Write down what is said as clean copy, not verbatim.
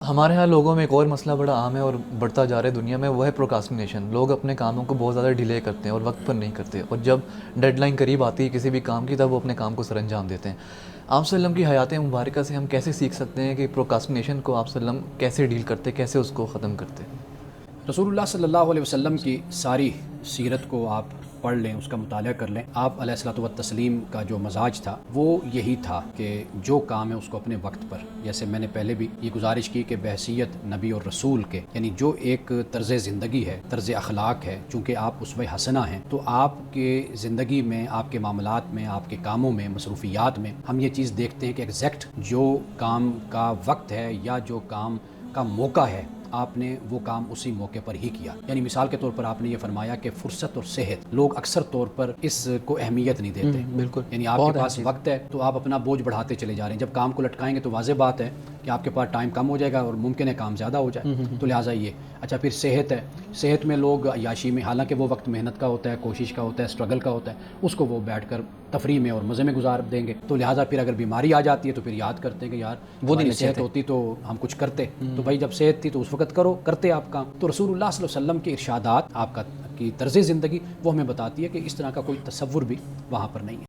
ہمارے یہاں لوگوں میں ایک اور مسئلہ بڑا عام ہے اور بڑھتا جا رہا ہے دنیا میں، وہ ہے پروکاسٹینیشن۔ لوگ اپنے کاموں کو بہت زیادہ ڈیلے کرتے ہیں اور وقت پر نہیں کرتے، اور جب ڈیڈ لائن قریب آتی ہے کسی بھی کام کی تب وہ اپنے کام کو سر انجام دیتے ہیں۔ آپ صلی اللہ علیہ وسلم کی حیات مبارکہ سے ہم کیسے سیکھ سکتے ہیں کہ پروکاسٹینیشن کو آپ صلی اللہ علیہ وسلم کیسے ڈیل کرتے، کیسے اس کو ختم کرتے؟ رسول اللہ صلی اللہ علیہ وسلم کی ساری سیرت کو آپ پڑھ لیں، اس کا مطالعہ کر لیں۔ آپ علیہ الصلوۃ والتسلیم کا جو مزاج تھا وہ یہی تھا کہ جو کام ہے اس کو اپنے وقت پر، جیسے میں نے پہلے بھی یہ گزارش کی کہ بحیثیت نبی اور رسول کے، یعنی جو ایک طرز زندگی ہے، طرز اخلاق ہے، چونکہ آپ اسوہ حسنہ ہیں تو آپ کے زندگی میں، آپ کے معاملات میں، آپ کے کاموں میں، مصروفیات میں ہم یہ چیز دیکھتے ہیں کہ ایگزیکٹ جو کام کا وقت ہے یا جو کام کا موقع ہے، آپ نے وہ کام اسی موقع پر ہی کیا۔ یعنی مثال کے طور پر آپ نے یہ فرمایا کہ فرصت اور صحت، لوگ اکثر طور پر اس کو اہمیت نہیں دیتے۔ بالکل، یعنی آپ کے پاس وقت ہے تو آپ اپنا بوجھ بڑھاتے چلے جا رہے ہیں، جب کام کو لٹکائیں گے تو واضح بات ہے کہ آپ کے پاس ٹائم کم ہو جائے گا اور ممکن ہے کام زیادہ ہو جائے، تو لہٰذا یہ اچھا۔ پھر صحت ہے، صحت میں لوگ عیاشی میں، حالانکہ وہ وقت محنت کا ہوتا ہے، کوشش کا ہوتا ہے، اسٹرگل کا ہوتا ہے، اس کو وہ بیٹھ کر تفریح میں اور مزے میں گزار دیں گے، تو لہٰذا پھر اگر بیماری آ جاتی ہے تو پھر یاد کرتے ہیں کہ یار وہ صحت ہوتی تو ہم کچھ کرتے، تو بھائی جب صحت تھی تو اس وقت کرتے آپ کام۔ تو رسول اللہ صلی اللہ علیہ وسلم کے ارشادات، آپ کی طرز زندگی وہ ہمیں بتاتی ہے کہ اس طرح کا کوئی تصور بھی وہاں پر نہیں ہے۔